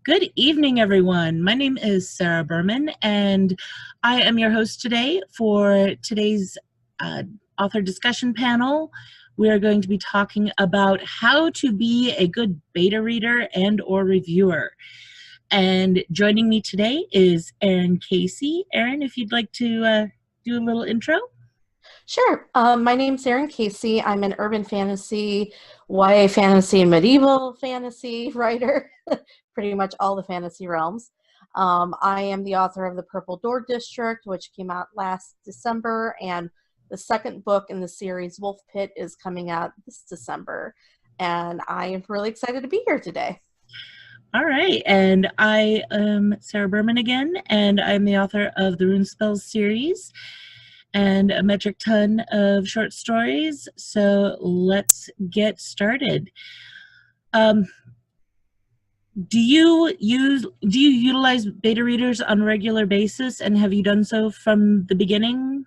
Good evening, everyone. My name is Sarah Buhrman, and I am your host today for today's author discussion panel. We are going to be talking about how to be a good beta reader and or reviewer. And joining me today is Erin Casey. Erin, if you'd like to do a little intro. Sure. My name's Erin Casey. I'm an urban fantasy, YA fantasy, and medieval fantasy writer, pretty much all the fantasy realms. I am the author of The Purple Door District, which came out last December, and the second book in the series, Wolf Pit, is coming out this December. And I am really excited to be here today. All right, and I am Sarah Buhrman again, and I'm the author of the Runespells series and a metric ton of short stories. So let's get started. Do you utilize beta readers on a regular basis, and have you done so from the beginning?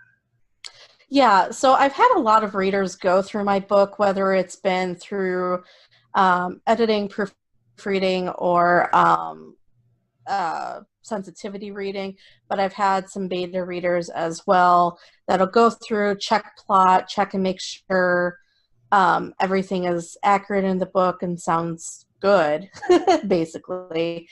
Yeah, so I've had a lot of readers go through my book, whether it's been through editing, proofreading, or sensitivity reading, but I've had some beta readers as well that'll go through, check plot, check and make sure everything is accurate in the book and sounds good, basically.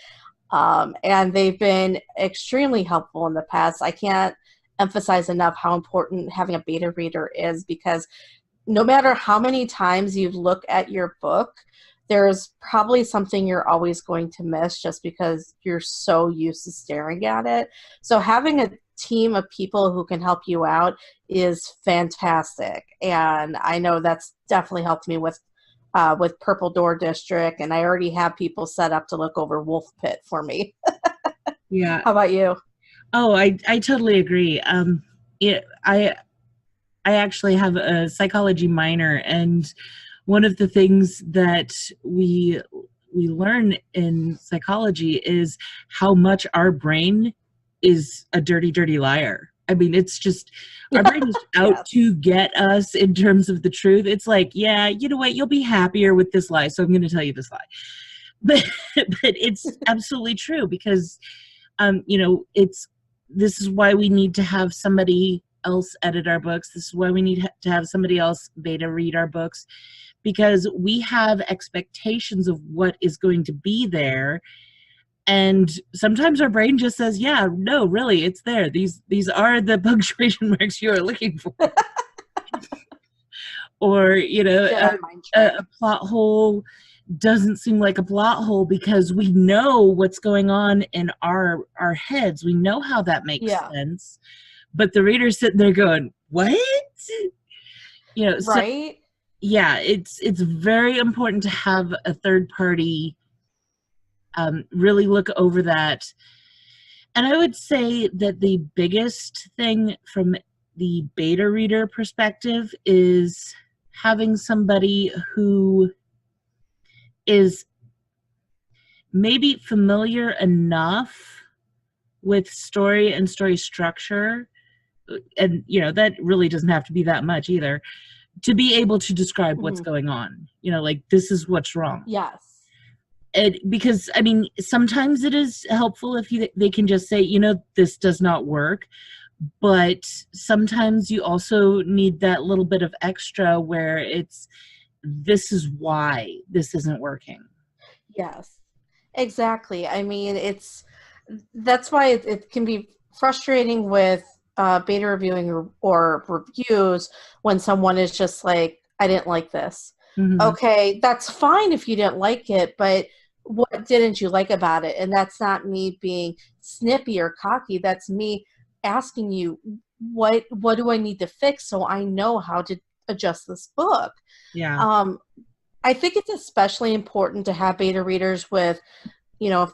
And they've been extremely helpful in the past. I can't emphasize enough how important having a beta reader is, because no matter how many times you look at your book, there's probably something you're always going to miss just because you're so used to staring at it. So having a team of people who can help you out is fantastic. And I know that's definitely helped me with Purple Door District, and I already have people set up to look over Wolf Pit for me. Yeah. How about you? Oh, I totally agree. I actually have a psychology minor, and one of the things that we learn in psychology is how much our brain is a dirty, dirty liar. I mean, it's just, our brain is out to get us in terms of the truth. It's like, yeah, you know what, you'll be happier with this lie, so I'm going to tell you this lie. But it's absolutely true, because, this is why we need to have somebody else edit our books. This is why we need to have somebody else beta read our books, because we have expectations of what is going to be there. And sometimes our brain just says, yeah, no, really, it's there. These are the punctuation marks you are looking for. Or, a plot hole doesn't seem like a plot hole because we know what's going on in our heads. We know how that makes sense. But the reader's sitting there going, what? Right? So, yeah, it's very important to have a third party really look over that. And I would say that the biggest thing from the beta reader perspective is having somebody who is maybe familiar enough with story and story structure, and that really doesn't have to be that much either, to be able to describe what's going on. Like, this is what's wrong. Yes. Because, I mean, sometimes it is helpful if they can just say, this does not work. But sometimes you also need that little bit of extra where it's, this is why this isn't working. Yes, exactly. I mean, that's why it can be frustrating with beta reviewing or reviews when someone is just like, I didn't like this. Mm-hmm. Okay, that's fine if you didn't like it, but what didn't you like about it? And that's not me being snippy or cocky. That's me asking you, what do I need to fix so I know how to adjust this book? Yeah. I think it's especially important to have beta readers with,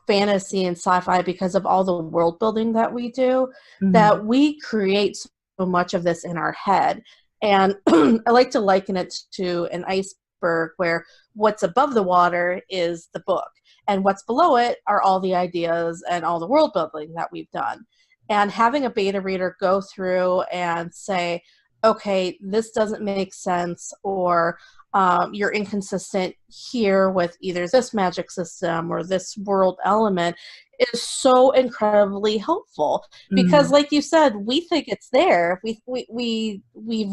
fantasy and sci-fi, because of all the world building that we do, that we create so much of this in our head. And I like to liken it to an iceberg, where what's above the water is the book, and what's below it are all the ideas and all the world building that we've done. And having a beta reader go through and say, okay, this doesn't make sense, or you're inconsistent here with either this magic system or this world element is so incredibly helpful because like you said, we think it's there. We've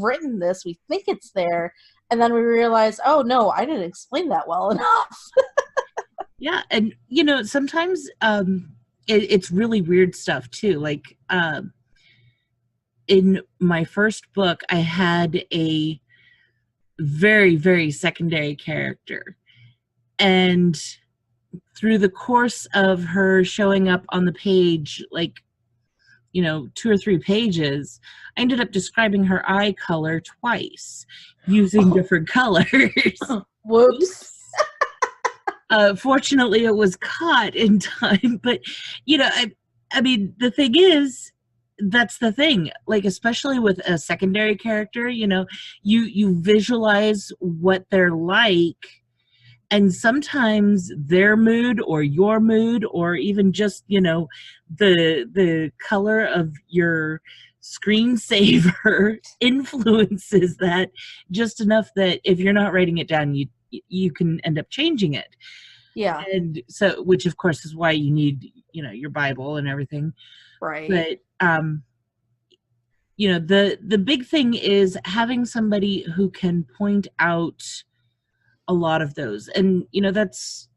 written this, we think it's there, and then we realize, oh no, I didn't explain that well enough. Yeah, and you know, sometimes it's really weird stuff too. Like in my first book, I had a very, very secondary character, and through the course of her showing up on the page, like, you know, 2 or 3 pages, I ended up describing her eye color twice using different colors. Whoops. Fortunately, it was caught in time, but, you know, I mean, the thing is, that's the thing, like, especially with a secondary character, you know, you visualize what they're like, and sometimes their mood or your mood or even just, you know, the color of your screensaver influences that just enough that if you're not writing it down, you can end up changing it. Yeah. And so, which of course is why you need, you know, your Bible and everything. Right. But you know, the big thing is having somebody who can point out a lot of those. And, you know, that's,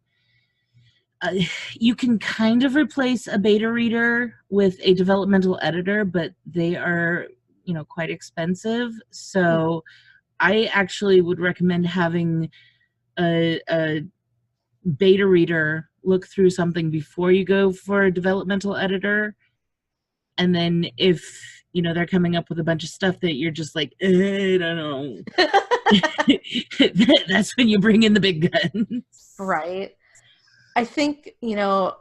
you can kind of replace a beta reader with a developmental editor, but they are, you know, quite expensive. So I actually would recommend having a beta reader look through something before you go for a developmental editor. And then if, you know, they're coming up with a bunch of stuff that you're just like, I don't know. That's when you bring in the big guns. Right. I think, you know,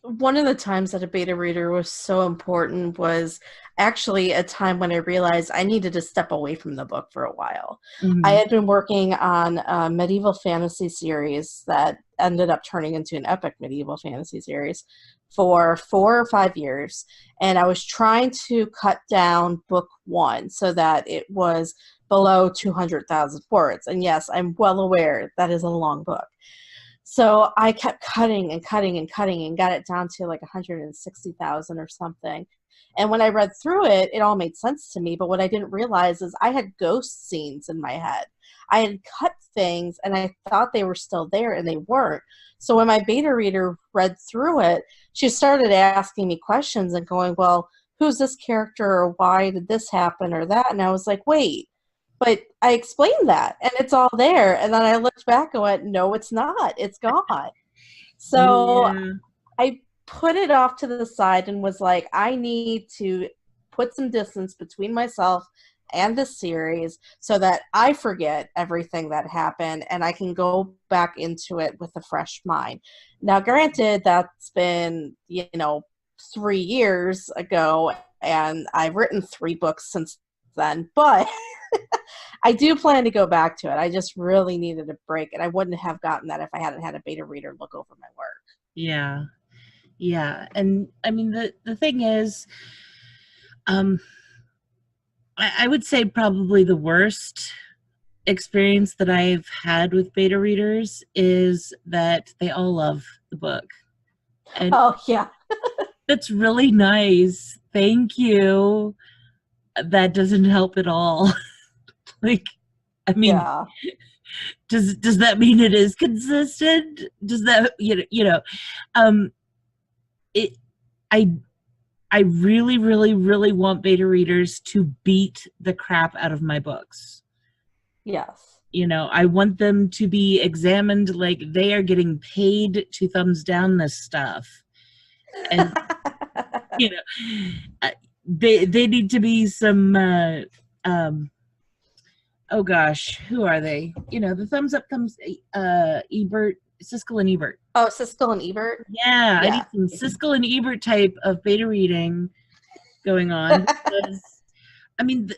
one of the times that a beta reader was so important was actually a time when I realized I needed to step away from the book for a while. I had been working on a medieval fantasy series that ended up turning into an epic medieval fantasy series for 4 or 5 years, and I was trying to cut down book 1 so that it was below 200,000 words. And yes, I'm well aware that is a long book. So I kept cutting and cutting and cutting and got it down to like 160,000 or something. And when I read through it, it all made sense to me. But what I didn't realize is I had ghost scenes in my head. I had cut things and I thought they were still there and they weren't. So when my beta reader read through it, she started asking me questions and going, well, who's this character, or why did this happen or that? And I was like, wait, but I explained that and it's all there. And then I looked back and went, no, it's not. It's gone. So I put it off to the side and was like, I need to put some distance between myself and the series so that I forget everything that happened and I can go back into it with a fresh mind. Now, granted, that's been, 3 years ago, and I've written 3 books since then, but I do plan to go back to it. I just really needed a break, and I wouldn't have gotten that if I hadn't had a beta reader look over my work. Yeah. Yeah. And I mean, the thing is, I would say probably the worst experience that I've had with beta readers is that they all love the book. And oh, yeah. that's really nice. Thank you. That doesn't help at all. Like, I mean, yeah. does that mean it is consistent? Does that, I really, really, really want beta readers to beat the crap out of my books. Yes. I want them to be examined like they are getting paid to thumbs down this stuff. And, they need to be some, oh gosh, who are they? The thumbs up, Ebert, Siskel and Ebert. Oh, Siskel and Ebert? Yeah, I need some Siskel and Ebert type of beta reading going on. Because, I mean,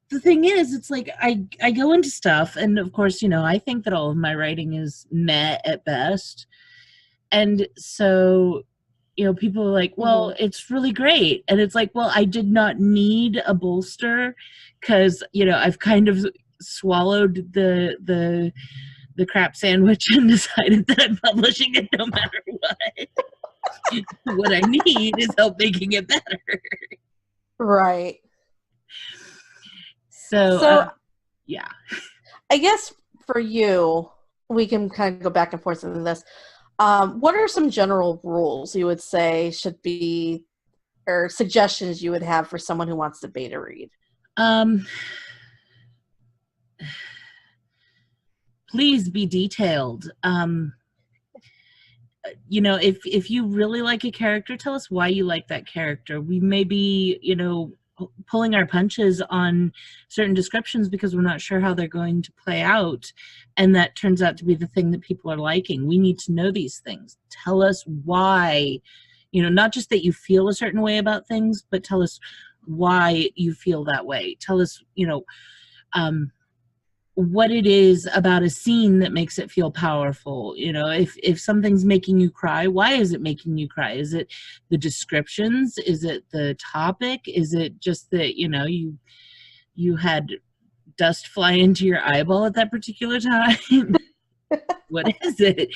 the thing is, it's like I go into stuff, and of course, I think that all of my writing is meh at best. And so, people are like, well, it's really great. And it's like, well, I did not need a bolster because, I've kind of swallowed the crap sandwich and decided that I'm publishing it no matter what. What I need is help making it better. Right. So yeah. I guess for you, we can kind of go back and forth into this. What are some general rules you would say should be, or suggestions you would have for someone who wants to beta read? Please be detailed. You know, if you really like a character, tell us why you like that character. We may be, you know, pulling our punches on certain descriptions because we're not sure how they're going to play out, and that turns out to be the thing that people are liking. We need to know these things. Tell us why, you know, not just that you feel a certain way about things, but tell us why you feel that way. Tell us, you know, what it is about a scene that makes it feel powerful. You know, if something's making you cry, why is it making you cry? Is it the descriptions? Is it the topic? Is it just that, you know, you had dust fly into your eyeball at that particular time? What is it?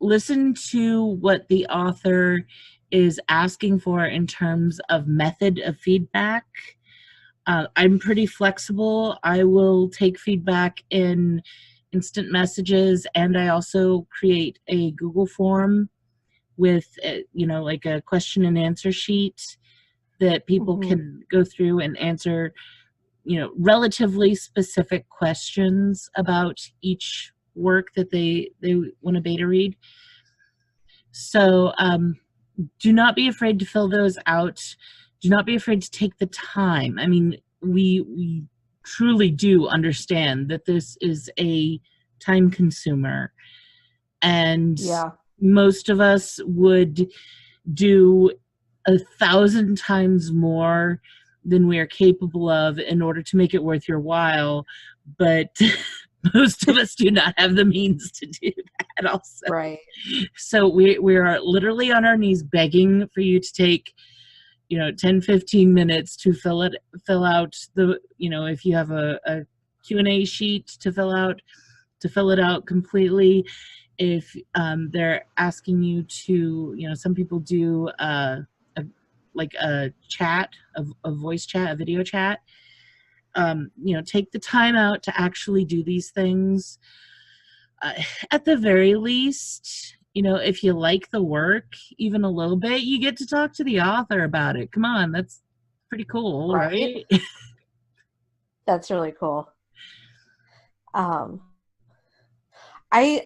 Listen to what the author is asking for in terms of method of feedback. I'm pretty flexible. I will take feedback in instant messages, and I also create a Google form with, you know, like a question and answer sheet that people can go through and answer, you know, relatively specific questions about each work that they want to beta read. So do not be afraid to fill those out. Do not be afraid to take the time. I mean, we truly do understand that this is a time consumer, and most of us would do 1,000 times more than we are capable of in order to make it worth your while, but most of us do not have the means to do that also. Right. So we are literally on our knees begging for you to take, you know, 10-15 minutes to fill out the, you know, if you have a Q&A sheet to fill it out completely. If they're asking you to, you know, some people do like a chat, a voice chat, a video chat. You know, take the time out to actually do these things. At the very least, you know, if you like the work even a little bit, you get to talk to the author about it. Come on, that's pretty cool, right? That's really cool. I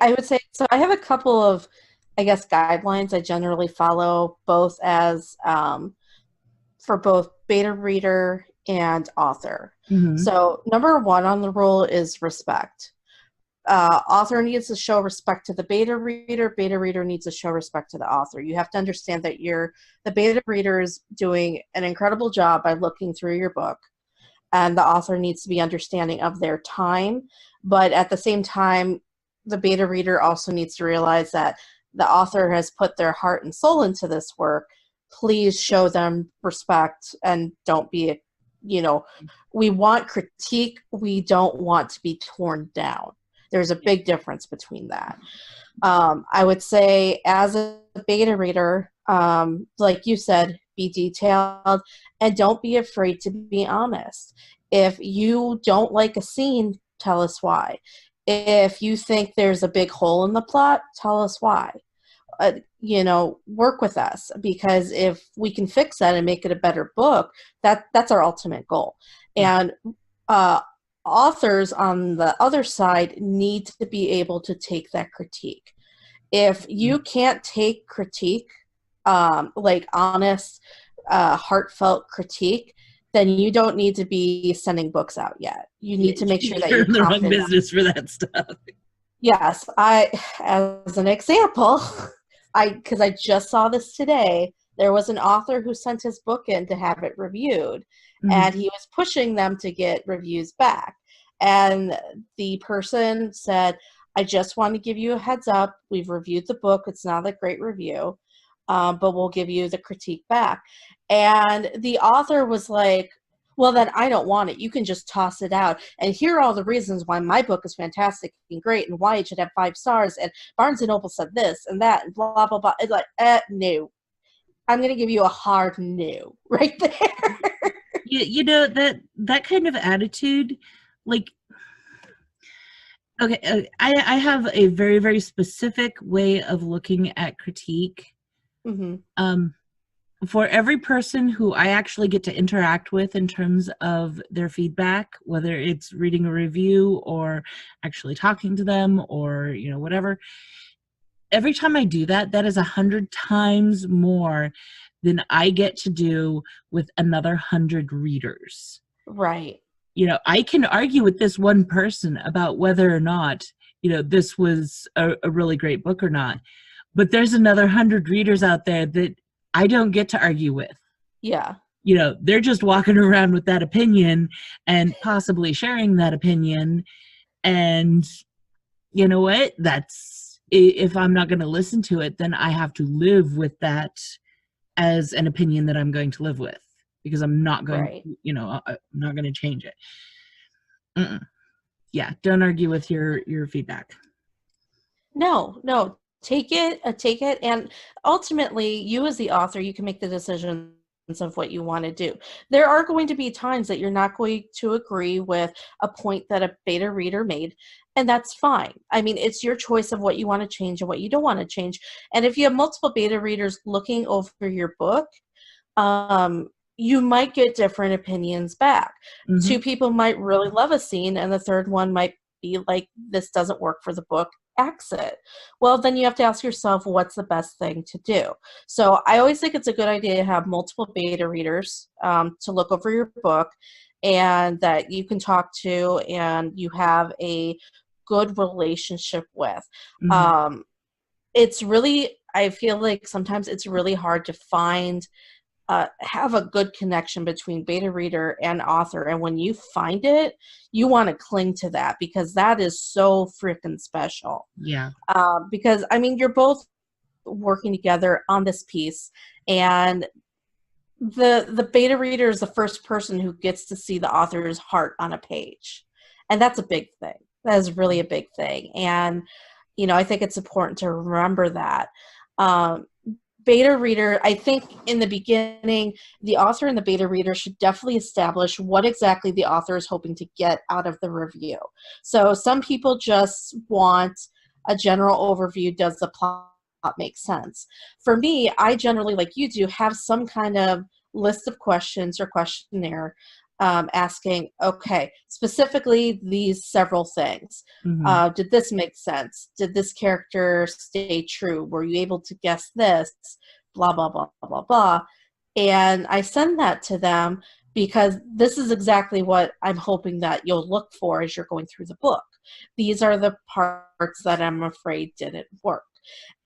would say, so I have a couple of, I guess, guidelines I generally follow, both as for both beta reader and author. So number one on the rule is respect. Author needs to show respect to the beta reader needs to show respect to the author. You have to understand that the beta reader is doing an incredible job by looking through your book, and the author needs to be understanding of their time, but at the same time, the beta reader also needs to realize that the author has put their heart and soul into this work. Please show them respect and don't be, you know, we want critique, we don't want to be torn down. There's a big difference between that. I would say as a beta reader, like you said, be detailed and don't be afraid to be honest. If you don't like a scene, tell us why. If you think there's a big hole in the plot, tell us why. You know, work with us, because if we can fix that and make it a better book, that's our ultimate goal. And authors on the other side need to be able to take that critique. If you can't take critique, like honest, heartfelt critique, then you don't need to be sending books out yet. You need to make sure that you're in the wrong business for that stuff. Yes, as an example, because I just saw this today, there was an author who sent his book in to have it reviewed, and he was pushing them to get reviews back. And the person said, I just want to give you a heads up. We've reviewed the book. It's not a great review, but we'll give you the critique back. And the author was like, well, then I don't want it. You can just toss it out. And here are all the reasons why my book is fantastic and great and why it should have 5 stars. And Barnes & Noble said this and that and blah, blah, blah. It's like, no. I'm going to give you a hard no right there. You know, that kind of attitude, like, okay, I have a very, very specific way of looking at critique. Mm-hmm. For every person who I actually get to interact with in terms of their feedback, whether it's reading a review or actually talking to them or, you know, whatever, every time I do that, that is 100 times more than I get to do with another 100 readers. Right. You know, I can argue with this one person about whether or not, you know, this was a really great book or not. But there's another 100 readers out there that I don't get to argue with. Yeah. You know, they're just walking around with that opinion and possibly sharing that opinion. And you know what? That's, if I'm not going to listen to it, then I have to live with that as an opinion that I'm going to live with, because I'm not going, right. You know, I'm not going to change it. Yeah, don't argue with your feedback. No, take it, and ultimately, you as the author, you can make the decisions of what you want to do. There are going to be times that you're not going to agree with a point that a beta reader made, and that's fine. I mean, it's your choice of what you want to change and what you don't want to change. And if you have multiple beta readers looking over your book, you might get different opinions back. Mm-hmm. 2 people might really love a scene, and the third one might be like, this doesn't work for the book, exit. Well, then you have to ask yourself, what's the best thing to do? So I always think it's a good idea to have multiple beta readers to look over your book, and that you can talk to and you have a good relationship with. Mm-hmm. It's really, I feel like sometimes it's really hard to find have a good connection between beta reader and author, and when you find it, you want to cling to that, because that is so freaking special. Yeah. Because I mean, you're both working together on this piece, and the beta reader is the first person who gets to see the author's heart on a page, and that's a big thing. That is really a big thing, and you know, I think it's important to remember that. Beta reader, I think in the beginning, the author and the beta reader should definitely establish what exactly the author is hoping to get out of the review. So some people just want a general overview. Does the plot make sense? For me, I generally, like you do, have some kind of list of questions or questionnaire asking, okay, specifically these several things. Mm-hmm. Did this make sense? Did this character stay true? Were you able to guess this? Blah, blah, blah, blah, blah. And I send that to them because this is exactly what I'm hoping that you'll look for as you're going through the book. These are the parts that I'm afraid didn't work.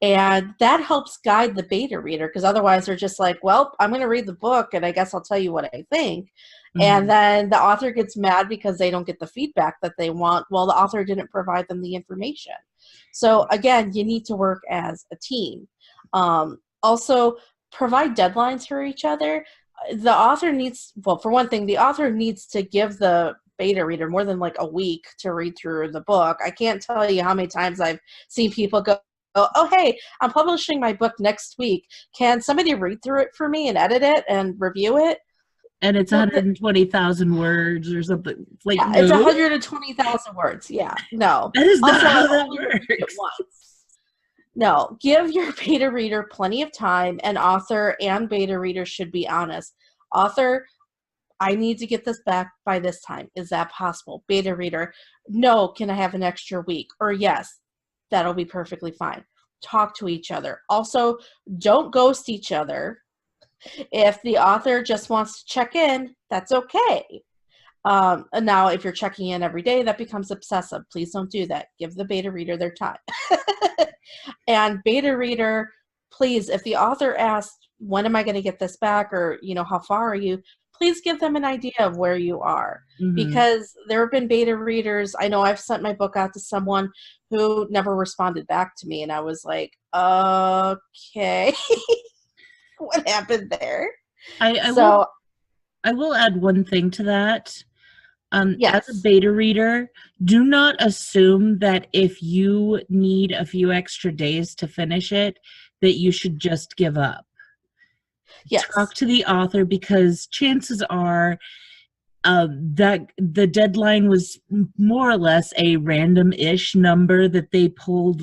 And that helps guide the beta reader, because otherwise they're just like, well, I'm going to read the book and I guess I'll tell you what I think. Mm-hmm. And then the author gets mad because they don't get the feedback that they want. Well, the author didn't provide them the information. So again, you need to work as a team. Also, provide deadlines for each other. The author needs, well, for one thing, the author needs to give the beta reader more than like a week to read through the book. I can't tell you how many times I've seen people go, oh, hey, I'm publishing my book next week. Can somebody read through it for me and edit it and review it? And it's 120,000 words or something. Like, yeah, no. It's 120,000 words. Yeah, no. That is not how that works. No, give your beta reader plenty of time, and author and beta reader should be honest. Author, I need to get this back by this time. Is that possible? Beta reader, no, can I have an extra week? Or yes, that'll be perfectly fine. Talk to each other. Also, don't ghost each other. If the author just wants to check in, that's okay. And now, if you're checking in every day, that becomes obsessive. Please don't do that. Give the beta reader their time. And beta reader, please, if the author asks, when am I going to get this back? Or, you know, how far are you? Please give them an idea of where you are. Mm-hmm. Because there have been beta readers. I know I've sent my book out to someone who never responded back to me. And I was like, okay, what happened there? I I will add one thing to that. Yes. As a beta reader, do not assume that if you need a few extra days to finish it, that you should just give up. Yes. Talk to the author, because chances are that the deadline was more or less a random-ish number that they pulled,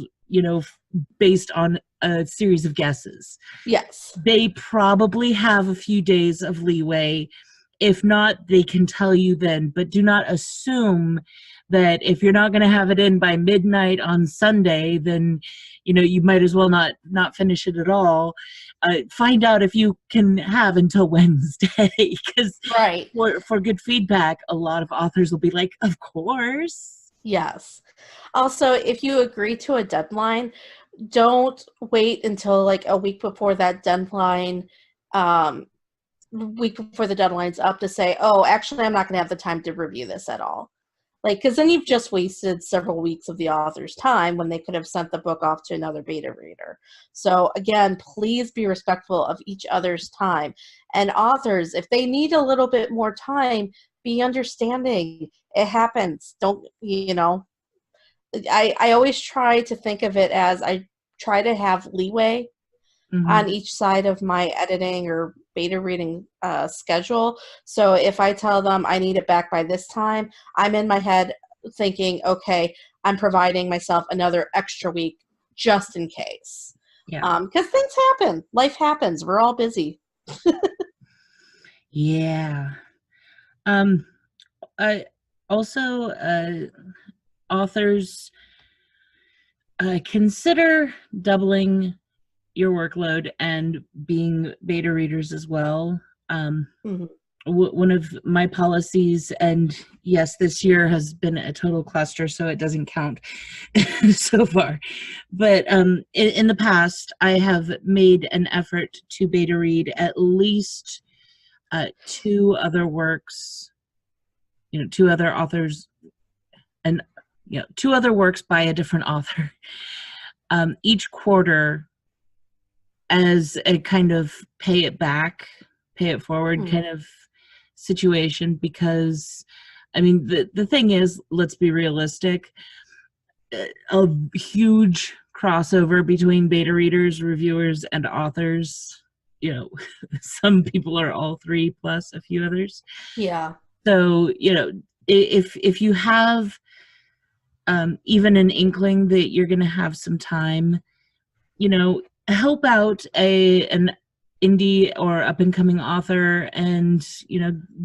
based on a series of guesses. Yes. They probably have a few days of leeway. If not, they can tell you then, but do not assume that if you're not going to have it in by midnight on Sunday, then you might as well not finish it at all. Find out if you can have until Wednesday, because Right. for good feedback, a lot of authors will be like, of course. Yes. Also, if you agree to a deadline, don't wait until like a week before that deadline, week before the deadline's up to say, oh, actually, I'm not going to have the time to review this at all. Like, because then you've just wasted several weeks of the author's time when they could have sent the book off to another beta reader. So again, please be respectful of each other's time. And authors, if they need a little bit more time, be understanding. It happens. Don't, I always try to think of it as I try to have leeway on each side of my editing or beta reading schedule. So if I tell them I need it back by this time, I'm in my head thinking, okay, I'm providing myself another extra week just in case. Yeah. Because things happen. Life happens. We're all busy. Yeah. I also, authors, consider doubling your workload and being beta readers as well. One of my policies, and yes, this year has been a total cluster, so it doesn't count so far, but in the past, I have made an effort to beta read at least two other works, two other authors, and two other works by a different author each quarter, as a kind of pay it forward kind of situation. Because I mean, the thing is, let's be realistic, a huge crossover between beta readers, reviewers, and authors. Some people are all three plus a few others. Yeah. So if you have even an inkling that you're going to have some time, help out an indie or up and coming author, and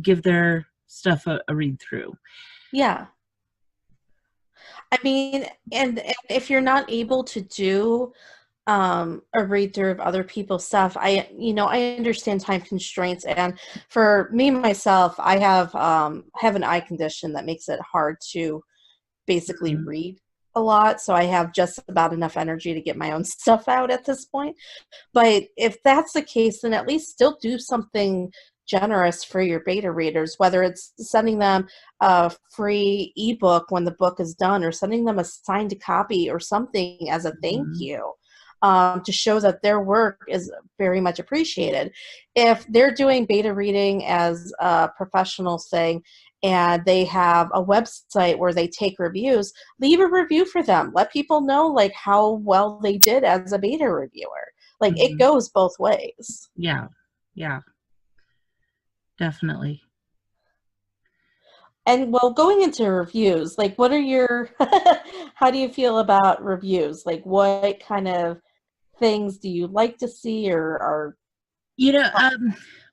give their stuff a read through. Yeah. I mean, and if you're not able to do a read through of other people's stuff, I understand time constraints, and for me myself, I have an eye condition that makes it hard to basically read a lot, so I have just about enough energy to get my own stuff out at this point. But if that's the case, then at least still do something generous for your beta readers, whether it's sending them a free ebook when the book is done, or sending them a signed copy or something as a thank you, to show that their work is very much appreciated. If they're doing beta reading as a professional thing, and they have a website where they take reviews, leave a review for them. Let people know like how well they did as a beta reviewer. Like it goes both ways. Yeah. Definitely. And well, going into reviews, like what are your, how do you feel about reviews? Like what kind of things do you like to see, or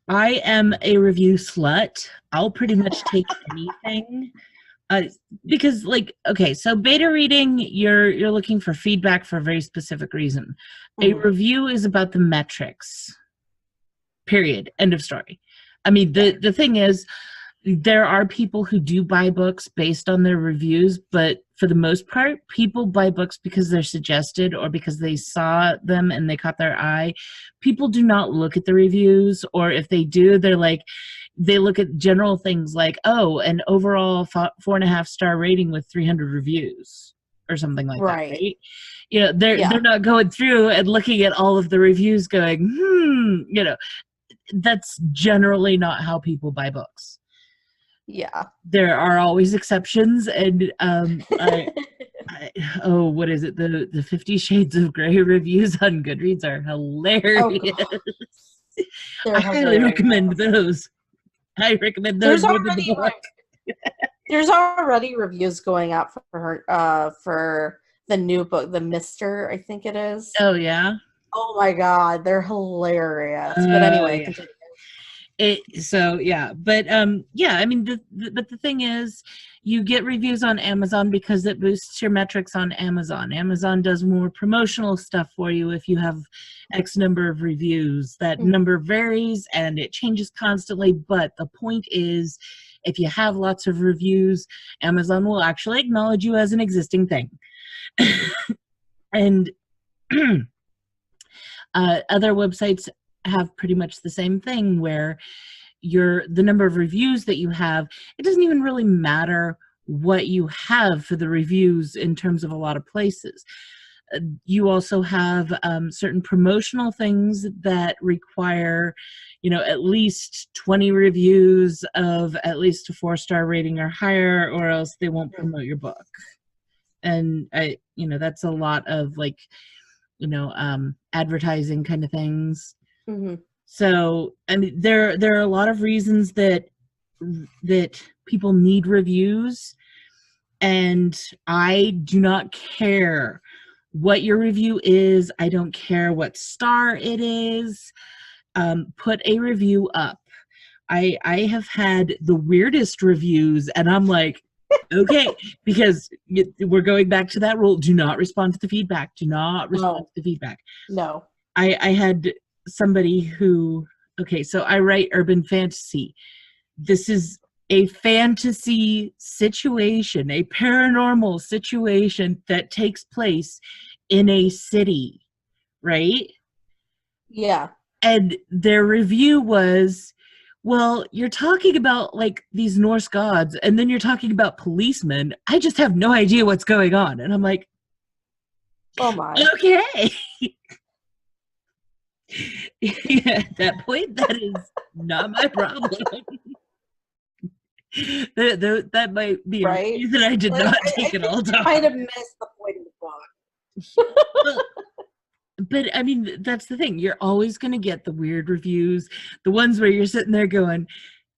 I am a review slut. I'll pretty much take anything. Because so beta reading, you're looking for feedback for a very specific reason. A review is about the metrics. Period. End of story. I mean, the thing is, there are people who do buy books based on their reviews, but for the most part, people buy books because they're suggested or because they saw them and they caught their eye. People do not look at the reviews, or if they do, they look at general things like, oh, an overall 4.5-star rating with 300 reviews or something like that, right? They're not going through and looking at all of the reviews going, that's generally not how people buy books. Yeah. There are always exceptions, and what is it? The 50 Shades of Grey reviews on Goodreads are hilarious. Oh, I highly recommend those. I recommend those more than the book. There's already reviews going out for her for the new book, The Mister, I think it is. Oh yeah. Oh my God, they're hilarious. But anyway, continue. But I mean, but the thing is, you get reviews on Amazon because it boosts your metrics on Amazon. Amazon does more promotional stuff for you if you have X number of reviews. That number varies and it changes constantly, but the point is, if you have lots of reviews, Amazon will actually acknowledge you as an existing thing. And other websites have pretty much the same thing, where the number of reviews that you have, it doesn't even really matter what you have for the reviews in terms of a lot of places. You also have certain promotional things that require, at least 20 reviews of at least a 4-star rating or higher, or else they won't promote your book. And that's a lot of advertising kind of things. So I mean, there are a lot of reasons that people need reviews, and I do not care what your review is. I don't care what star it is. Put a review up. I have had the weirdest reviews, and I'm like, okay, because we're going back to that rule. Do not respond to the feedback. Do not respond to the feedback. No. I had somebody who, so I write urban fantasy. This is a fantasy situation, a paranormal situation that takes place in a city, right? Yeah. And their review was, well, you're talking about these Norse gods, and then you're talking about policemen. I just have no idea what's going on. And I'm like, oh my. Okay. At that point, that is not my problem. That might be right? a reason I did not take it all down. I might have missed the point of the book. But I mean, that's the thing. You're always going to get the weird reviews, the ones where you're sitting there going,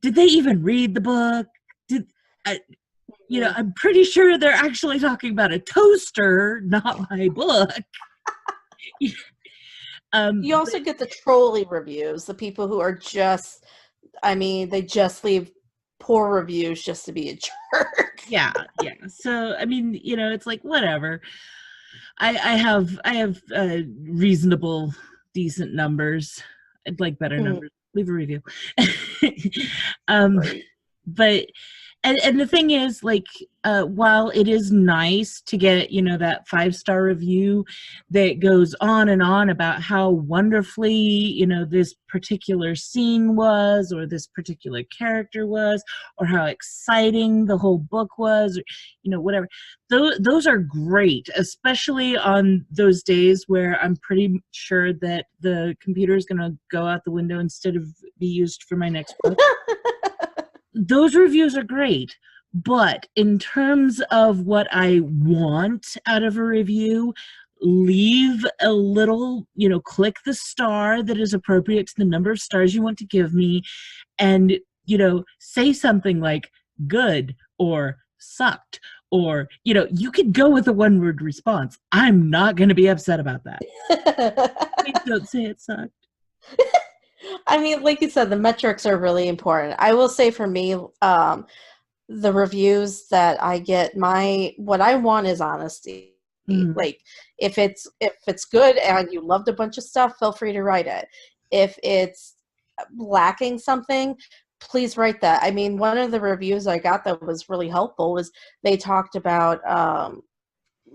did they even read the book? I'm pretty sure they're actually talking about a toaster, not my book. You also get the trolley reviews, the people who are just, they just leave poor reviews just to be a jerk. Yeah. So, I mean, it's like, whatever. I have reasonable, decent numbers. I'd like better numbers. Leave a review. Right. But and the thing is, while it is nice to get that 5-star review that goes on and on about how wonderfully this particular scene was, or this particular character was, or how exciting the whole book was, or whatever, those are great, especially on those days where I'm pretty sure that the computer is going to go out the window instead of be used for my next book. Those reviews are great, but in terms of what I want out of a review, leave a little, click the star that is appropriate to the number of stars you want to give me, and, say something like good or sucked, or, you could go with a 1-word response. I'm not going to be upset about that. Please don't say it sucked. Like you said, the metrics are really important. I will say for me, the reviews that I get, what I want is honesty. Like if it's good and you loved a bunch of stuff, feel free to write it. If it's lacking something, please write that. One of the reviews I got that was really helpful was they talked about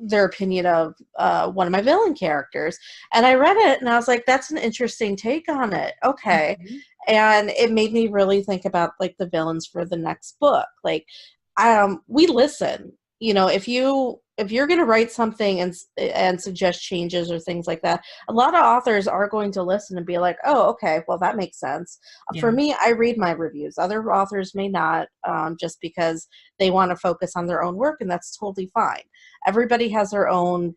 their opinion of one of my villain characters, and I read it and I was like, that's an interesting take on it. Okay. And it made me really think about the villains for the next book. We listen, if you if you're going to write something and suggest changes or things like that, a lot of authors are going to listen and be like, oh, okay, well, that makes sense. Yeah. For me, I read my reviews. Other authors may not, just because they want to focus on their own work, and that's totally fine. Everybody has their own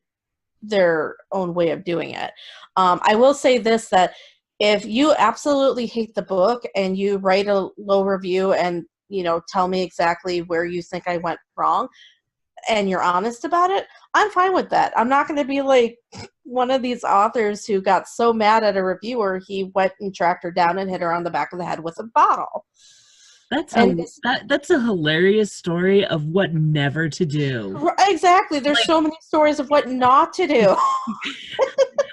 way of doing it. I will say this, that if you absolutely hate the book and you write a low review and, you know, tell me exactly where you think I went wrong, and you're honest about it, I'm fine with that. I'm not going to be like one of these authors who got so mad at a reviewer, he went and tracked her down and hit her on the back of the head with a bottle. That's a hilarious story of what never to do. Exactly. There's so many stories of what not to do.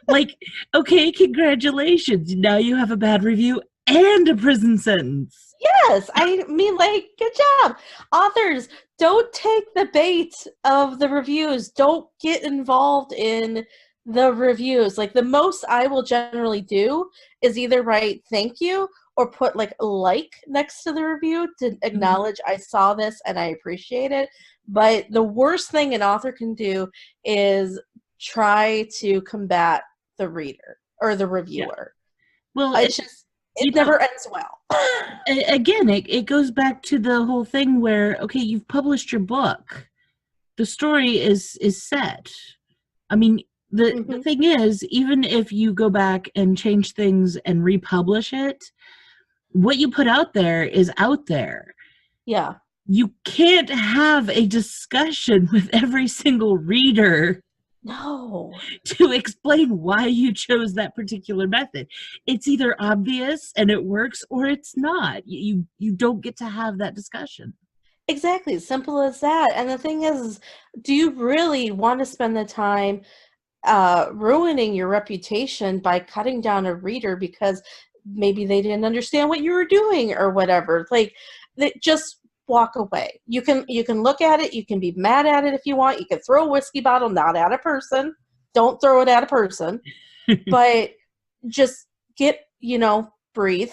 Like, okay, congratulations. Now you have a bad review and a prison sentence. Yes. I mean, like, good job. Authors, don't take the bait of the reviews. Don't get involved in the reviews. Like, the most I will generally do is either write thank you or put like a like next to the review to acknowledge I saw this and I appreciate it. But the worst thing an author can do is try to combat the reader or the reviewer. Yeah. Well, it's just, it never ends well. Again, it goes back to the whole thing where, okay, you've published your book. The story is set. I mean, the thing is, even if you go back and change things and republish it, what you put out there is out there. Yeah. You can't have a discussion with every single reader. No. To explain why you chose that particular method. It's either obvious and it works, or it's not. You don't get to have that discussion. Exactly. Simple as that. And the thing is, do you really want to spend the time ruining your reputation by cutting down a reader because maybe they didn't understand what you were doing or whatever? Like, just walk away. You can look at it. You can be mad at it if you want. You can throw a whiskey bottle, not at a person. Don't throw it at a person. But just breathe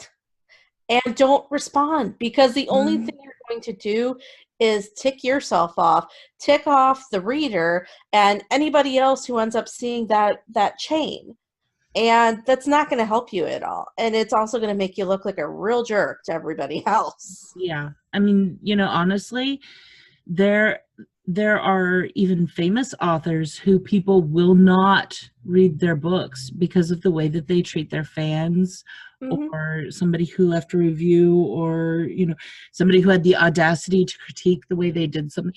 and don't respond, because the only thing you're going to do is tick yourself off, tick off the reader and anybody else who ends up seeing that chain. And that's not going to help you at all. And it's also going to make you look like a real jerk to everybody else. Yeah. I mean, honestly, there are even famous authors who people will not read their books because of the way that they treat their fans, or somebody who left a review, or, somebody who had the audacity to critique the way they did something.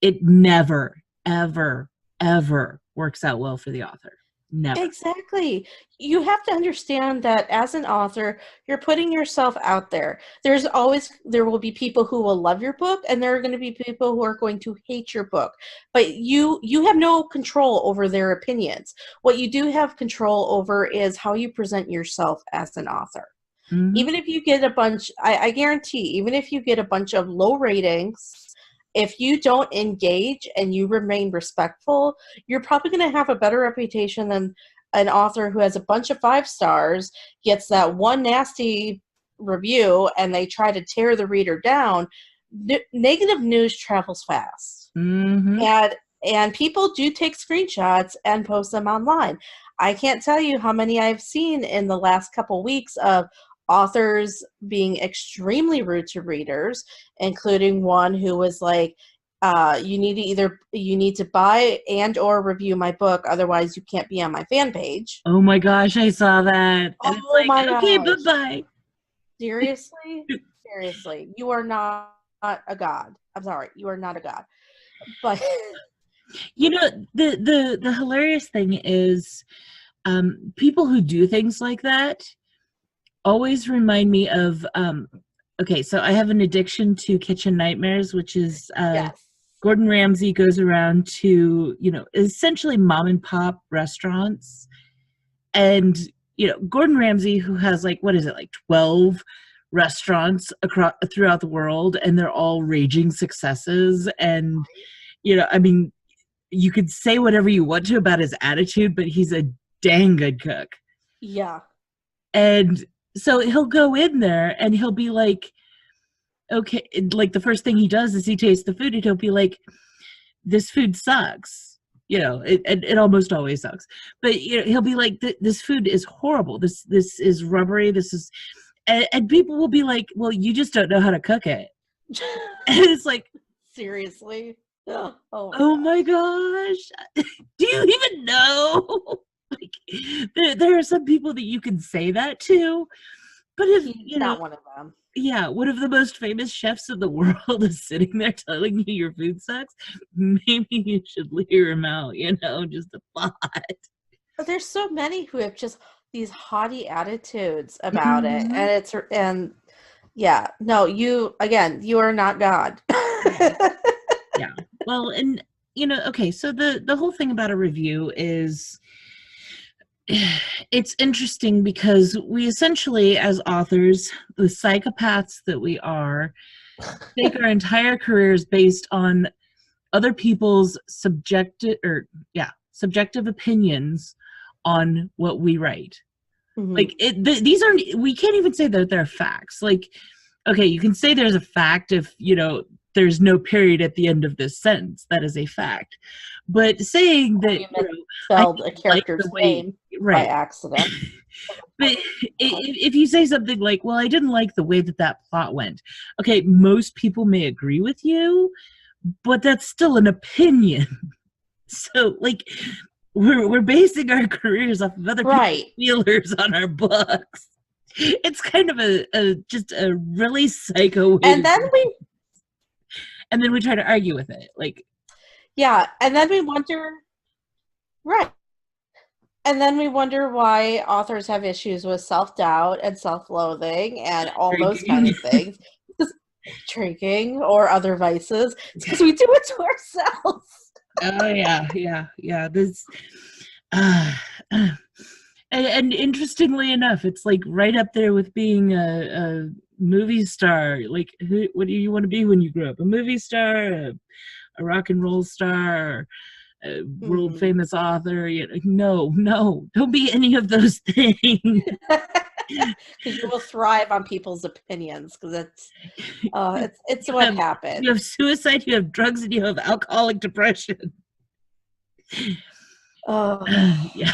It never, ever, ever works out well for the author. Never. Exactly. You have to understand that as an author, you're putting yourself out there. There will be people who will love your book, and there are going to be people who are going to hate your book. But you have no control over their opinions. What you do have control over is how you present yourself as an author. Even if you get I guarantee, even if you get a bunch of low ratings, if you don't engage and you remain respectful, you're probably going to have a better reputation than an author who has a bunch of 5 stars, gets that one nasty review, and they try to tear the reader down. Negative news travels fast. And people do take screenshots and post them online. I can't tell you how many I've seen in the last couple weeks of authors being extremely rude to readers, including one who was like, you need to buy and or review my book, otherwise you can't be on my fan page. Oh my gosh, I saw that. And it's like, my okay, bye-bye. Seriously, you are not a god. I'm sorry, you are not a god. But the hilarious thing is, people who do things like that always remind me of, okay, so I have an addiction to kitchen nightmares, which is yes. Gordon Ramsay goes around to, essentially mom and pop restaurants. And, Gordon Ramsay, who has 12 restaurants throughout the world, and they're all raging successes. And, I mean, you could say whatever you want to about his attitude, but he's a dang good cook. Yeah. And so he'll go in there and he'll be like, okay, like the first thing he does is he tastes the food and he'll be like, this food sucks. You know, it almost always sucks. But you know, he'll be like, this food is horrible. This is rubbery. This is, and people will be like, well, you just don't know how to cook it. And it's like, seriously? Oh my gosh. Do you even know? Like, there are some people that you can say that to, but if you know, not one of them. Yeah, one of the most famous chefs in the world is sitting there telling you your food sucks, maybe you should hear him out, you know, just a thought. But there's so many who have just these haughty attitudes about it, and yeah, no, you are not God. Yeah. Well, and you know, okay, so the whole thing about a review is, it's interesting because we essentially, as authors, the psychopaths that we are, take our entire careers based on other people's subjective opinions on what we write. Like these aren't, we can't even say that they're facts. Like, okay, you can say there's a fact if, you know, there's no period at the end of this sentence. That is a fact. But saying that you spelled a character's name by accident. But if you say something like, well, I didn't like the way that plot went. Okay, most people may agree with you, but that's still an opinion. So, like, we're basing our careers off of other people's feelers on our books. It's kind of just a really psycho way. And then we try to argue with it, like. Yeah, and then we wonder, and then we wonder why authors have issues with self-doubt and self-loathing and all those kind of things. Drinking or other vices. It's because we do it to ourselves. Oh yeah. This, and interestingly enough, it's like right up there with being a movie star. Like, what do you want to be when you grow up? A movie star, a rock and roll star, a world famous author? You know, no, don't be any of those things. Because you will thrive on people's opinions, because it's what happens. You have suicide, you have drugs, and you have alcoholic depression. Yeah.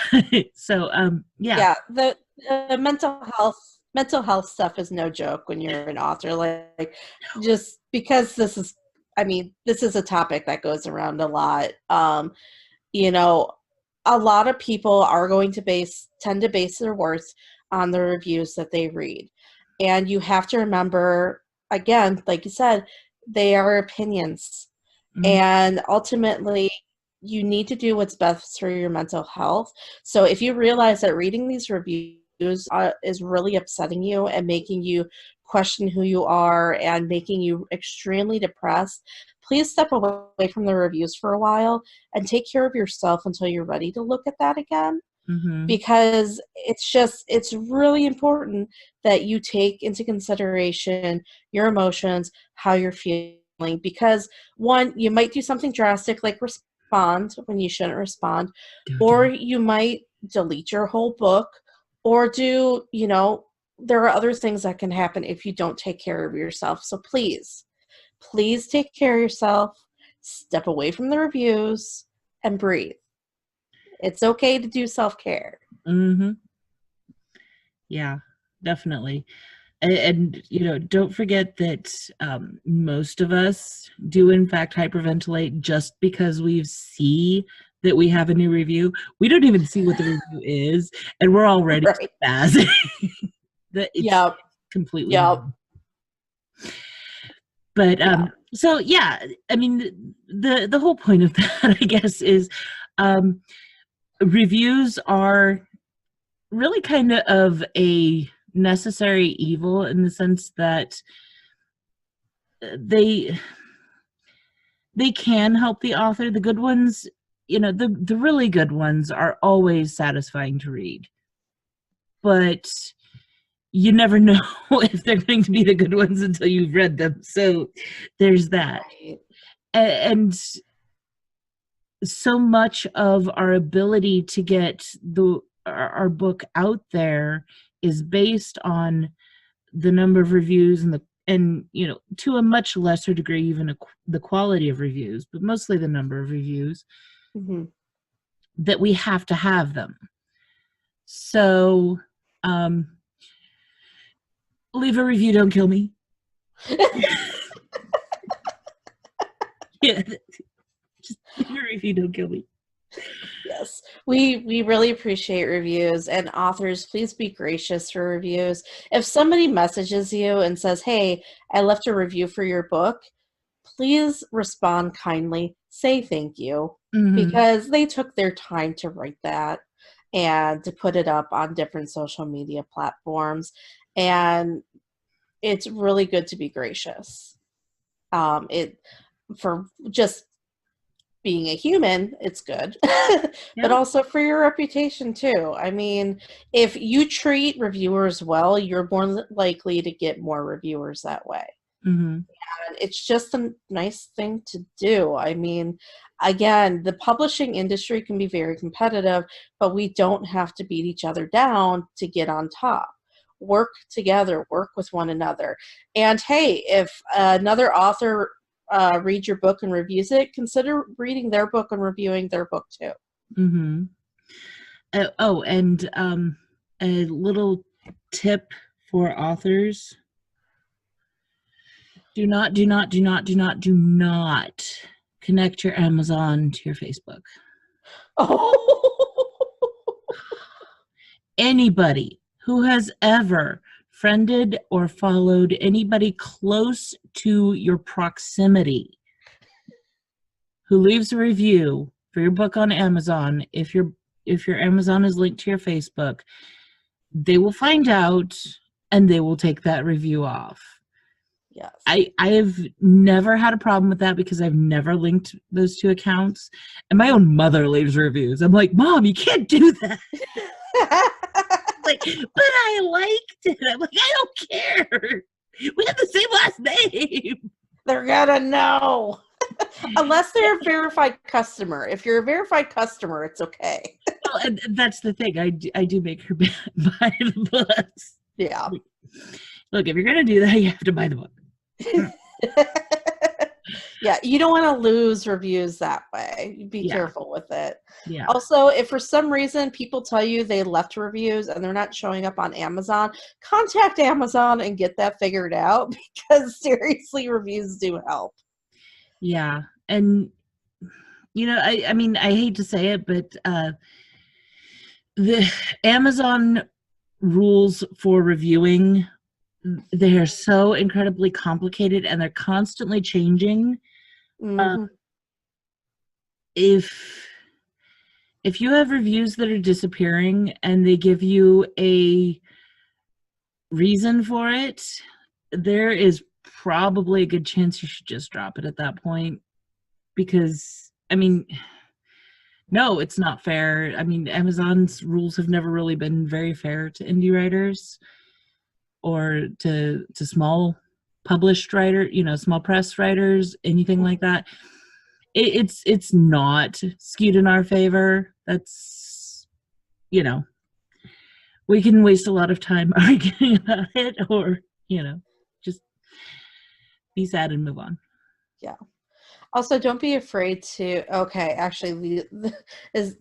So yeah, the mental health stuff is no joke when you're an author. Like, just because this is a topic that goes around a lot. You know, a lot of people are going to tend to base their worth on the reviews that they read. And you have to remember, again, like you said, they are opinions. And ultimately, you need to do what's best for your mental health. So if you realize that reading these reviews is really upsetting you and making you question who you are and making you extremely depressed, please step away from the reviews for a while and take care of yourself until you're ready to look at that again. Because it's really important that you take into consideration your emotions, how you're feeling, because one, you might do something drastic like respond when you shouldn't respond, or you might delete your whole book, or there are other things that can happen if you don't take care of yourself. So please take care of yourself, step away from the reviews, and breathe. It's okay to do self-care. Yeah, definitely. And don't forget that most of us do in fact hyperventilate just because we see that we have a new review. We don't even see what the review is, and we're already spazzing. It's completely. But so yeah, I mean, the whole point of that, I guess, is reviews are really kind of a necessary evil in the sense that they can help the author. The good ones, the really good ones are always satisfying to read, but you never know if they're going to be the good ones until you've read them. So there's that. And so much of our ability to get our book out there is based on the number of reviews and and to a much lesser degree even the quality of reviews, but mostly the number of reviews, Mm-hmm. that we have to have them. So leave a review, don't kill me. Yeah, just leave a review, don't kill me. Yes, we really appreciate reviews, and authors, please be gracious for reviews. If somebody messages you and says, hey, I left a review for your book, please respond kindly, say thank you, because they took their time to write that and to put it up on different social media platforms, and it's really good to be gracious. For just being a human, it's good. But also for your reputation too. I mean, if you treat reviewers well, you're more likely to get more reviewers that way. And it's just a nice thing to do. I mean, again, the publishing industry can be very competitive, but we don't have to beat each other down to get on top. Work together, work with one another. And hey, if another author reads your book and reviews it, consider reading their book and reviewing their book too. And a little tip for authors: do not connect your Amazon to your Facebook. Anybody who has ever friended or followed anybody close to your proximity who leaves a review for your book on Amazon, if your Amazon is linked to your Facebook, they will find out and they will take that review off. Yes. I have never had a problem with that because I've never linked those two accounts. And my own mother leaves reviews. I'm like, Mom, you can't do that. Like, but I liked it. I'm like, I don't care. We have the same last name. They're gonna know. Unless they're a verified customer. If you're a verified customer, it's okay. Well, and that's the thing. I do make her buy the books. Yeah. Look, if you're going to do that, you have to buy the book. Yeah, you don't want to lose reviews that way. Be careful with it. Yeah. Also, if for some reason people tell you they left reviews and they're not showing up on Amazon, contact Amazon and get that figured out, because seriously, reviews do help. Yeah. And, I mean, I hate to say it, but the Amazon rules for reviewing, they are so incredibly complicated and they're constantly changing. If you have reviews that are disappearing and they give you a reason for it, there is probably a good chance you should just drop it at that point, because I mean, no, it's not fair. I mean, Amazon's rules have never really been very fair to indie writers or to small published writer, small press writers, anything like that. It's not skewed in our favor. That's, we can waste a lot of time arguing about it, or, just be sad and move on. Yeah. Also, don't be afraid to, actually,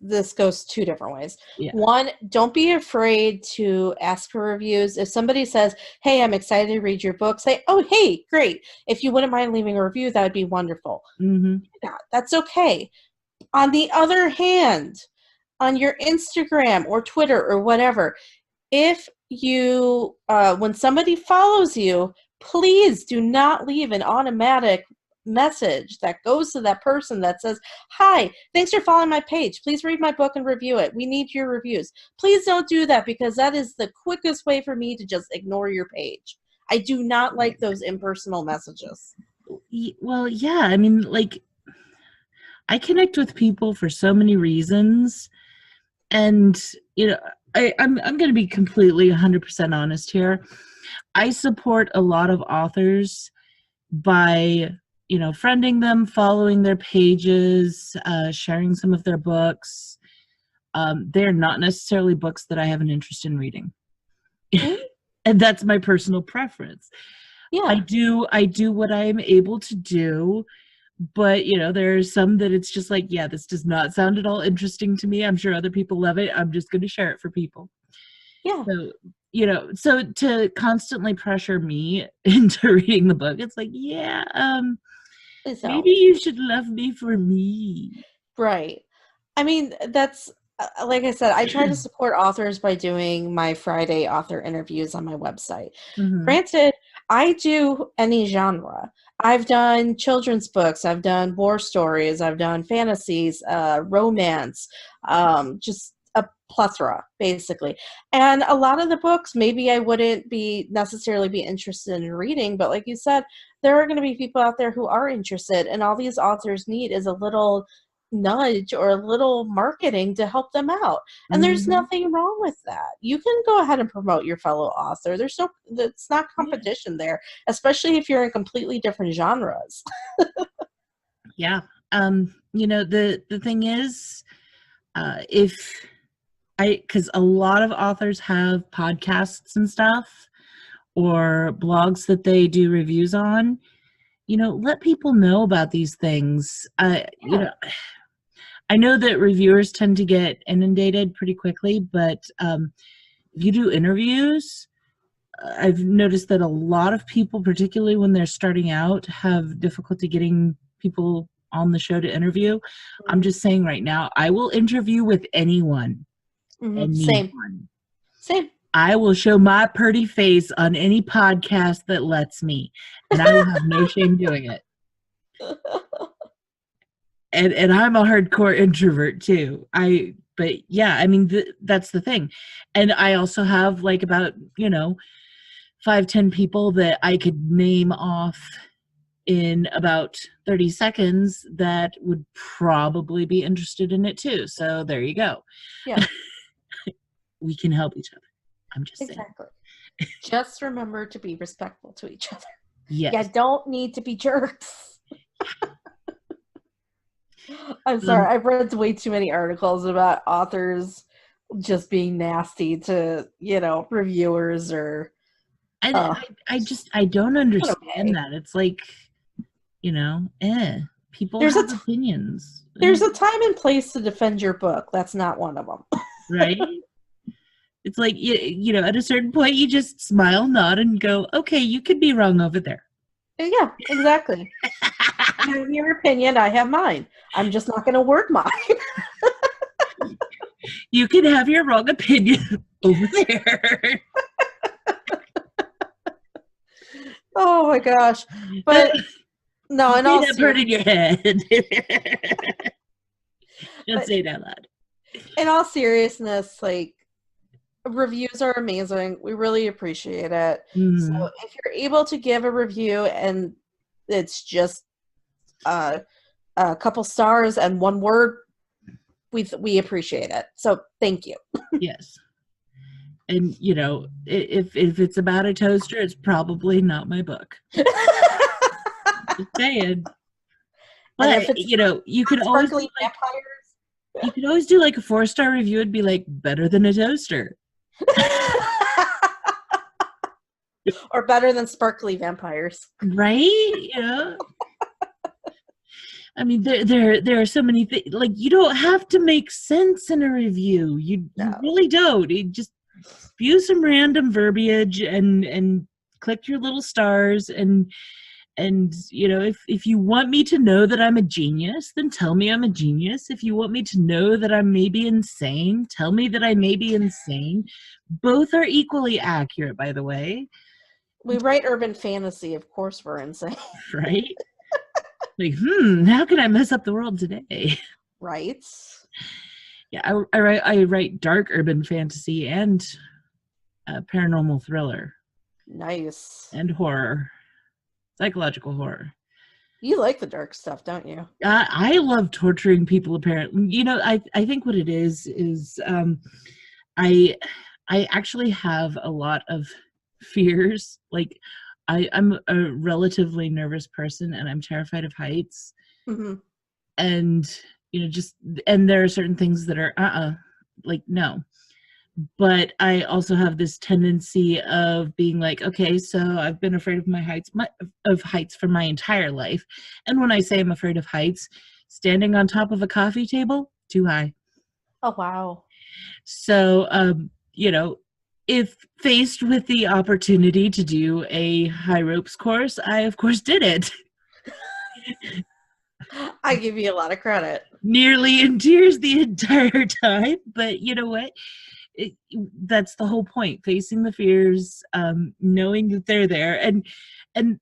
this goes two different ways. Yeah. One, don't be afraid to ask for reviews. If somebody says, hey, I'm excited to read your book, say, oh, hey, great. If you wouldn't mind leaving a review, that would be wonderful. Yeah, that's okay. On the other hand, on your Instagram or Twitter or whatever, if you, when somebody follows you, please do not leave an automatic message that goes to that person that says, hi, thanks for following my page. Please read my book and review it. We need your reviews. Please don't do that, because that is the quickest way for me to just ignore your page. I do not like those impersonal messages. Well, yeah, I mean, like, I connect with people for so many reasons, and, I'm going to be completely 100% honest here. I support a lot of authors by, friending them, following their pages, sharing some of their books. They're not necessarily books that I have an interest in reading. And that's my personal preference. Yeah. I do what I'm able to do, but you know, there's some that it's just like, yeah, this does not sound at all interesting to me. I'm sure other people love it. I'm just going to share it for people. Yeah. So, you know, so to constantly pressure me into reading the book, it's like, yeah, Please maybe don't. you should love me for me. Right. I mean, that's like I said, I try to support authors by doing my Friday author interviews on my website. Mm-hmm. Granted, I do any genre. I've done children's books, I've done war stories, I've done fantasies, romance, just a plethora, basically. And a lot of the books, maybe I wouldn't be necessarily be interested in reading, but like you said, there are going to be people out there who are interested, and all these authors need is a little nudge or a little marketing to help them out. And there's Mm-hmm. nothing wrong with that. You can go ahead and promote your fellow author. It's not competition there, especially if you're in completely different genres. Yeah. You know, the thing is, if because a lot of authors have podcasts and stuff or blogs that they do reviews on, you know, let people know about these things. You know, I know that reviewers tend to get inundated pretty quickly, but if you do interviews, I've noticed that a lot of people, particularly when they're starting out, have difficulty getting people on the show to interview. I'm Mhm. just saying right now, I will interview with anyone. Same. Anyone. Same. I will show my pretty face on any podcast that lets me, and I will have no shame doing it. And I'm a hardcore introvert too. But yeah, I mean that's the thing. And I also have like about, you know, 5-10 people that I could name off in about 30 seconds that would probably be interested in it too. So there you go. Yeah, We can help each other. I'm just saying. exactly. Just remember to be respectful to each other. Yes. You don't need to be jerks. I'm sorry, I've read way too many articles about authors just being nasty to, reviewers or I don't understand that. It's like, you know, people There's have opinions. There's a time and place to defend your book. That's not one of them. Right? It's like, you know, at a certain point, you just smile, nod, and go, okay, you could be wrong over there. Yeah, exactly. You have your opinion, I have mine. I'm just not going to word mine. You can have your wrong opinion over there. Oh my gosh. But no, in all seriousness, in your head. Don't say it out loud. In all seriousness, like, reviews are amazing. We really appreciate it. Mm-hmm. So if you're able to give a review and it's just a couple stars and one word, we appreciate it. So thank you. Yes. And, you know, if it's about a toaster, it's probably not my book. Just saying. But, you know, you could always do like, you could always do like a 4-star review and be like, better than a toaster. Or better than sparkly vampires. Right? Yeah. I mean, there are so many things. Like, you don't have to make sense in a review. You really don't. You just spew some random verbiage and click your little stars and you know, if you want me to know that I'm a genius, then tell me I'm a genius. If you want me to know that I'm maybe insane, tell me that I may be insane. Both are equally accurate, by the way. We write urban fantasy, of course we're insane. Right? Like, how can I mess up the world today? Right? Yeah, I write dark urban fantasy and paranormal thriller. Nice. And horror. Psychological horror. You like the dark stuff, don't you? I love torturing people, apparently. You know, I think what it is I actually have a lot of fears. Like, I'm a relatively nervous person, and I'm terrified of heights. Mm-hmm. And, you know, and there are certain things that are, like, no. but I also have this tendency of being like, okay, so I've been afraid of heights for my entire life. And when I say I'm afraid of heights, standing on top of a coffee table, too high. Oh, wow. So, if faced with the opportunity to do a high ropes course, I, of course, did it. I give you a lot of credit. Nearly in tears the entire time, but you know what? That's the whole point, facing the fears, knowing that they're there. And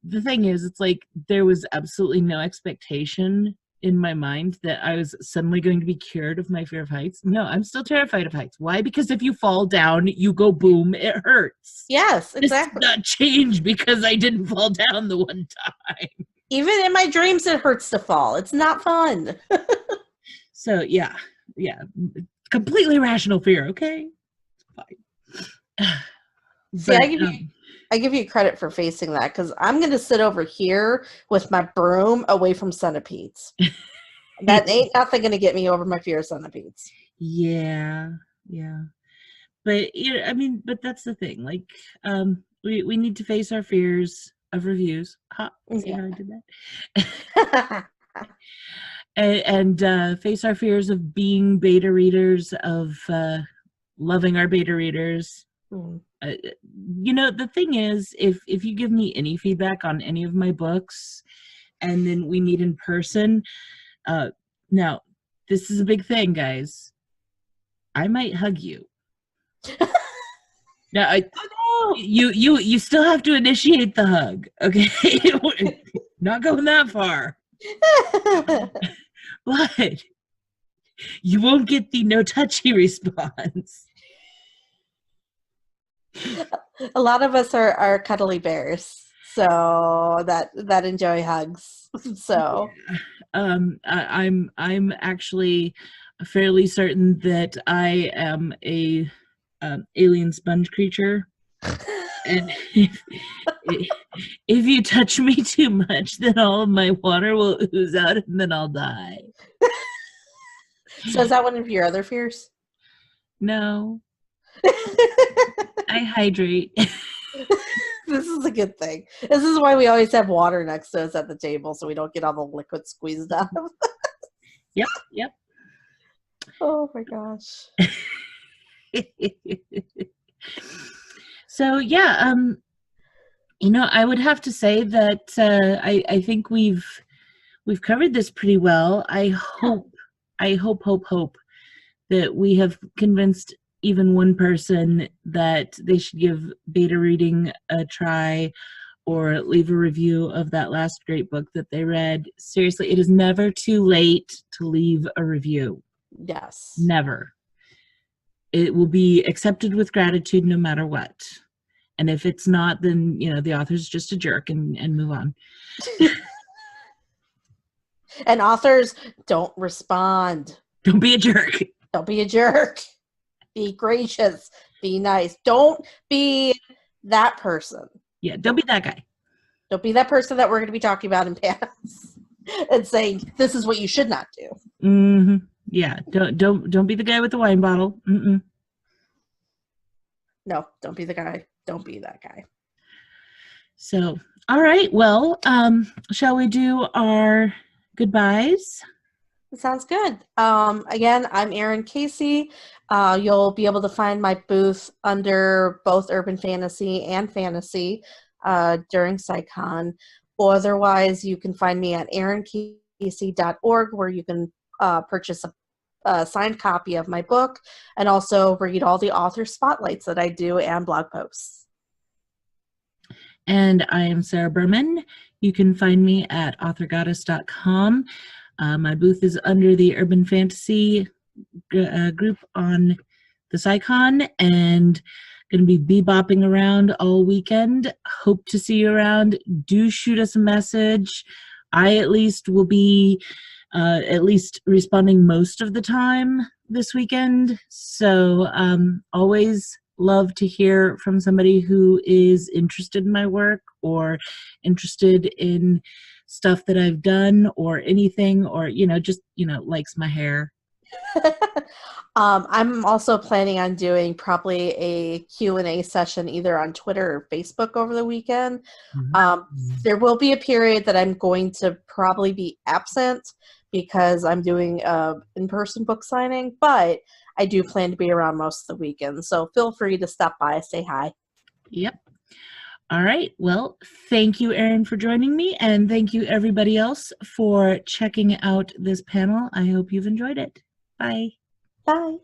the thing is, it's like there was absolutely no expectation in my mind that I was suddenly going to be cured of my fear of heights. No, I'm still terrified of heights. Why? Because if you fall down, you go boom, it hurts. Yes, exactly. This did not change because I didn't fall down the one time. Even in my dreams, it hurts to fall. It's not fun. So yeah, completely rational fear. Okay, fine. See, but, I give you credit for facing that, because I'm going to sit over here with my broom away from centipedes. That ain't nothing going to get me over my fear of centipedes. Yeah. But but that's the thing. Like, we need to face our fears of reviews. See how I did that? and face our fears of being beta readers, of loving our beta readers. The thing is, if you give me any feedback on any of my books and then we meet in person, now this is a big thing, guys, I might hug you. Now you still have to initiate the hug, okay? Not going that far. But you won't get the no touchy response. A lot of us are cuddly bears, so that enjoy hugs. So I'm actually fairly certain that I am a alien sponge creature, and if you touch me too much, then all of my water will ooze out and then I'll die. So is that one of your other fears? No. I hydrate. This is a good thing. This is why we always have water next to us at the table, so we don't get all the liquid squeezed out of us. Yep. Oh my gosh. So yeah, I would have to say that I think we've covered this pretty well. I hope that we have convinced even one person that they should give beta reading a try, or leave a review of that last great book that they read. Seriously, it is never too late to leave a review. Yes. Never. It will be accepted with gratitude no matter what. And if it's not, then, the author's just a jerk, and move on. And authors, don't respond. Don't be a jerk. Don't be a jerk. Be gracious. Be nice. Don't be that person. Yeah, don't be that guy. Don't be that person that we're going to be talking about in Panelists and saying, this is what you should not do. Mm-hmm. Yeah, don't be the guy with the wine bottle. Mm-mm. No, don't be the guy. Don't be that guy. So, all right. Well, shall we do our goodbyes? Sounds good. Again, I'm Erin Casey. You'll be able to find my booth under both urban fantasy and fantasy during OWSCycon. Otherwise, you can find me at erincasey.org, where you can purchase a signed copy of my book and also read all the author spotlights that I do and blog posts. And I am Sarah Buhrman. You can find me at authorgoddess.com. My booth is under the Urban Fantasy group on the OWSCycon, and going to be bebopping around all weekend. Hope to see you around. Do shoot us a message. I at least will be at least responding most of the time this weekend. So always love to hear from somebody who is interested in my work, or interested in stuff that I've done, or anything, or just likes my hair. I'm also planning on doing probably a Q&A session either on Twitter or Facebook over the weekend. There will be a period that I'm going to probably be absent because I'm doing in-person book signing, but I do plan to be around most of the weekend. So feel free to stop by, say hi. Yep. All right. Well, thank you, Erin, for joining me, and thank you, everybody else, for checking out this panel. I hope you've enjoyed it. Bye. Bye.